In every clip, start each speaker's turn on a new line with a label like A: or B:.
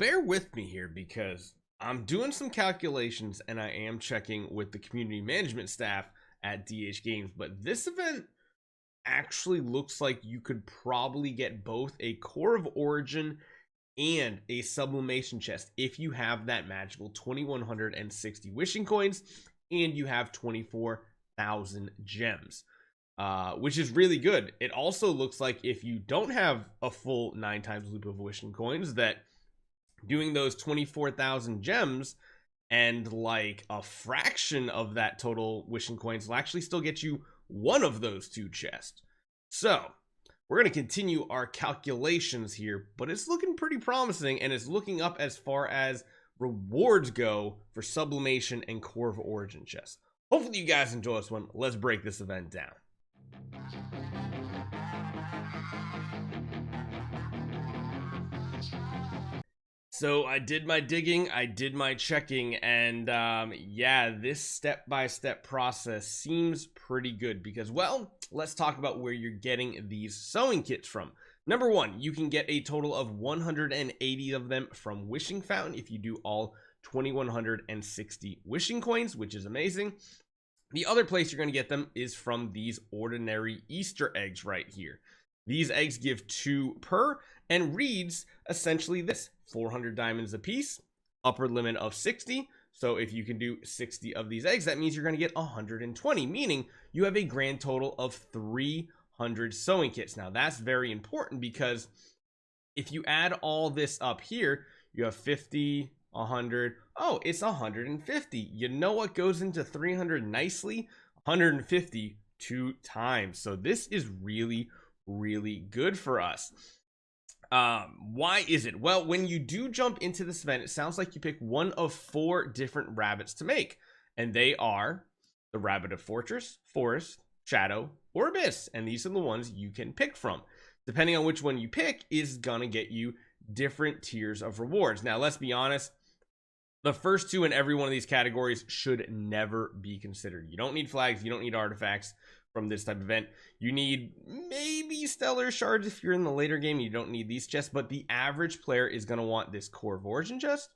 A: bear with me here because I'm doing some calculations and I am checking with the community management staff at DH Games, but this event actually looks like you could probably get both a Core of Origin and a Sublimation chest if you have that magical 2160 wishing coins and you have 24,000 gems, which is really good. It also looks like if you don't have a full 9 times loop of wishing coins, that doing those 24,000 gems and like a fraction of that total wishing coins will actually still get you one of those 2 chests. So we're going to continue our calculations here, but it's looking pretty promising, and it's looking up as far as rewards go for Sublimation and Core of Origin chests. Hopefully you guys enjoy this one. Let's break this event down. So I did my digging, I did my checking, and yeah, this step-by-step process seems pretty good because, well, let's talk about where you're getting these sewing kits from. Number one, you can get a total of 180 of them from Wishing Fountain if you do all 2160 wishing coins, which is amazing. The other place you're going to get them is from these ordinary Easter eggs right here. These eggs give 2 per and reads essentially this: 400 diamonds a piece, upper limit of 60. So if you can do 60 of these eggs, that means you're going to get 120, meaning you have a grand total of 300 sewing kits. Now that's very important because if you add all this up here, you have 50, 100. Oh, it's 150. You know what goes into 300 nicely? 150 2 times. So this is really good for us. Why is it? Well, when you do jump into this event, it sounds like you pick one of 4 different rabbits to make, and they are the Rabbit of Fortress, Forest, Shadow, or Abyss, and these are the ones you can pick from. Depending on which one you pick is gonna get you different tiers of rewards. Now let's be honest, the first 2 in every one of these categories should never be considered. You don't need flags, you don't need artifacts from this type of event. You need maybe stellar shards if you're in the later game. You don't need these chests, but the average player is going to want this Core of Origin chest,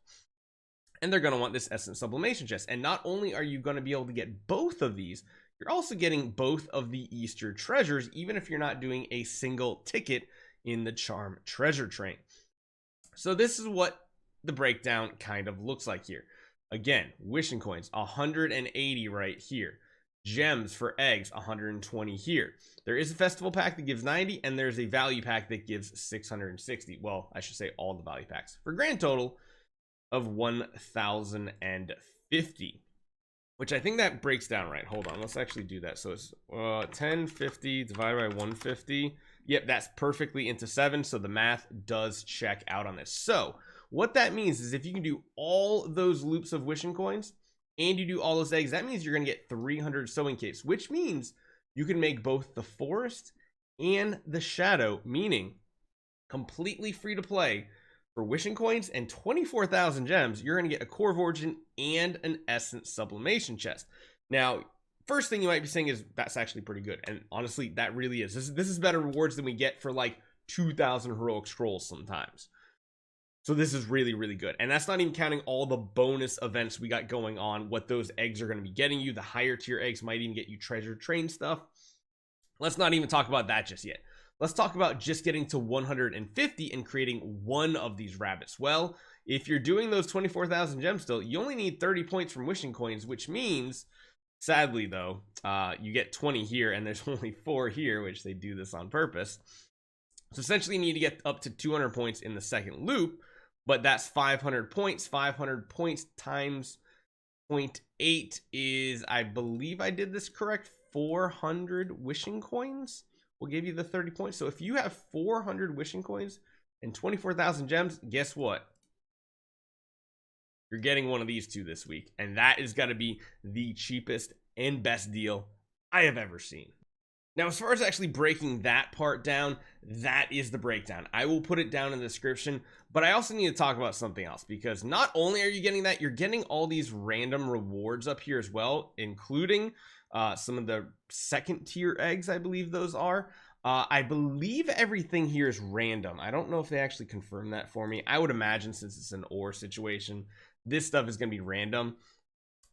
A: and they're going to want this Essence Sublimation chest. And not only are you going to be able to get both of these, you're also getting both of the Easter treasures, even if you're not doing a single ticket in the Charm Treasure Train. So this is what the breakdown kind of looks like here. Again, wishing coins, 180 right here. Gems for eggs, 120 here. There is a festival pack that gives 90, and there's a value pack that gives 660. Well, I should say all the value packs, for a grand total of 1050, which I think that breaks down right. Hold on, let's actually do that. So it's 1050 divided by 150. Yep, that's perfectly into 7, so the math does check out on this. So what that means is if you can do all those loops of wishing coins and you do all those eggs, that means you're going to get 300 sewing kits, which means you can make both the Forest and the Shadow, meaning completely free to play for wishing coins and 24,000 gems. You're going to get a Core of Origin and an Essence Sublimation chest. Now, first thing you might be saying is that's actually pretty good, and honestly, that really is. This is better rewards than we get for like 2,000 heroic scrolls sometimes. So this is really good, and that's not even counting all the bonus events we got going on, what those eggs are going to be getting you. The higher tier eggs might even get you treasure train stuff. Let's not even talk about that just yet. Let's talk about just getting to 150 and creating one of these rabbits. Well, if you're doing those 24,000 gems still, you only need 30 points from wishing coins, which means, sadly though, you get 20 here, and there's only 4 here, which they do this on purpose. So essentially you need to get up to 200 points in the second loop, but that's 500 points. 500 points times 0.8 is, I believe I did this correct, 400 wishing coins will give you the 30 points. So if you have 400 wishing coins and 24,000 gems, guess what? You're getting one of these 2 this week, and that is got to be the cheapest and best deal I have ever seen. Now, as far as actually breaking that part down, that is the breakdown. I will put it down in the description, but I also need to talk about something else, because not only are you getting that, you're getting all these random rewards up here as well, including some of the second tier eggs, I believe those are. I believe everything here is random. I don't know if they actually confirmed that for me. I would imagine since it's an ore situation, this stuff is going to be random.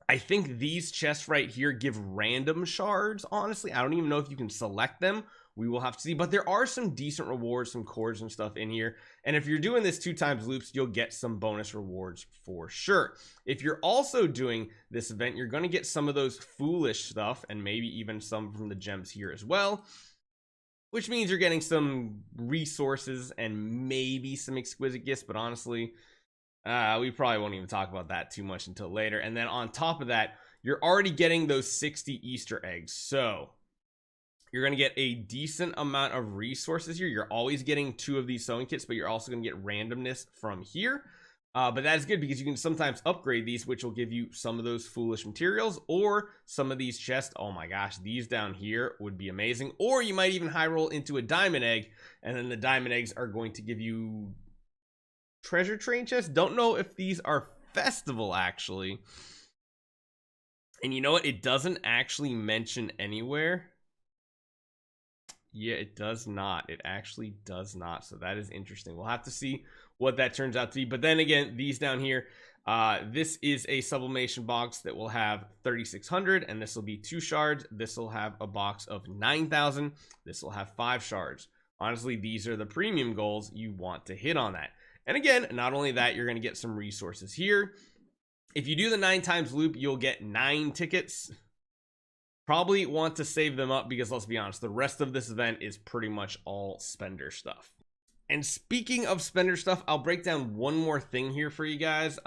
A: I think these chests right here give random shards, honestly. I don't even know if you can select them. We will have to see, but there are some decent rewards, some cores and stuff in here. And if you're doing this 2 times loops, you'll get some bonus rewards for sure. If you're also doing this event, you're going to get some of those foolish stuff and maybe even some from the gems here as well, which means you're getting some resources and maybe some exquisite gifts. But honestly, we probably won't even talk about that too much until later. And then on top of that, you're already getting those 60 Easter eggs. So you're going to get a decent amount of resources here. You're always getting 2 of these sewing kits, but you're also going to get randomness from here. But that is good because you can sometimes upgrade these, which will give you some of those foolish materials or some of these chests. Oh my gosh, these down here would be amazing. Or you might even high roll into a diamond egg, and then the diamond eggs are going to give you treasure train chests. Don't know if these are festival actually. And you know what? It doesn't actually mention anywhere. Yeah, it does not. It actually does not. So that is interesting. We'll have to see what that turns out to be. But then again, these down here, this is a sublimation box that will have 3,600, and this will be 2 shards. This will have a box of 9,000. This will have 5 shards. Honestly, these are the premium goals you want to hit on that. And again, not only that, you're going to get some resources here. If you do the 9 times loop, you'll get 9 tickets. Probably want to save them up because let's be honest, the rest of this event is pretty much all spender stuff. And speaking of spender stuff, I'll break down one more thing here for you guys.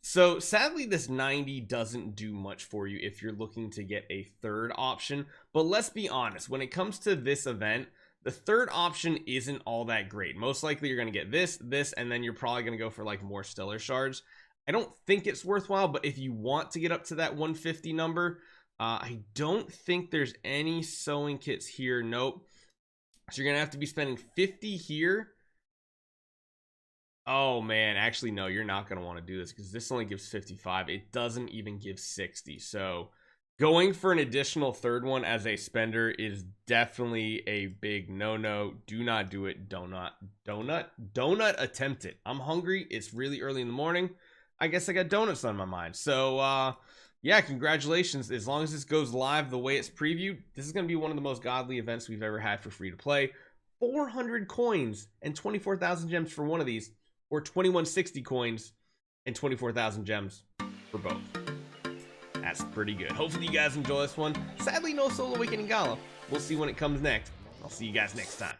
A: So sadly, this 90 doesn't do much for you if you're looking to get a third option. But let's be honest, when it comes to this event, the third option isn't all that great. Most likely you're going to get this, and then you're probably going to go for like more stellar shards. I don't think it's worthwhile, but if you want to get up to that 150 number, I don't think there's any sewing kits here. Nope. So you're going to have to be spending 50 here. Oh man, actually no, you're not going to want to do this because this only gives 55. It doesn't even give 60. So going for an additional third one as a spender is definitely a big no-no. Do not do it. Donut attempt it. I'm hungry. It's really early in the morning. I guess I got donuts on my mind. So yeah, congratulations. As long as this goes live the way it's previewed, this is going to be one of the most godly events we've ever had for free to play. 400 coins and 24,000 gems for one of these, or 2160 coins and 24,000 gems for both. That's pretty good. Hopefully you guys enjoy this one. Sadly, no solo awakening gala. We'll see when it comes next. I'll see you guys next time.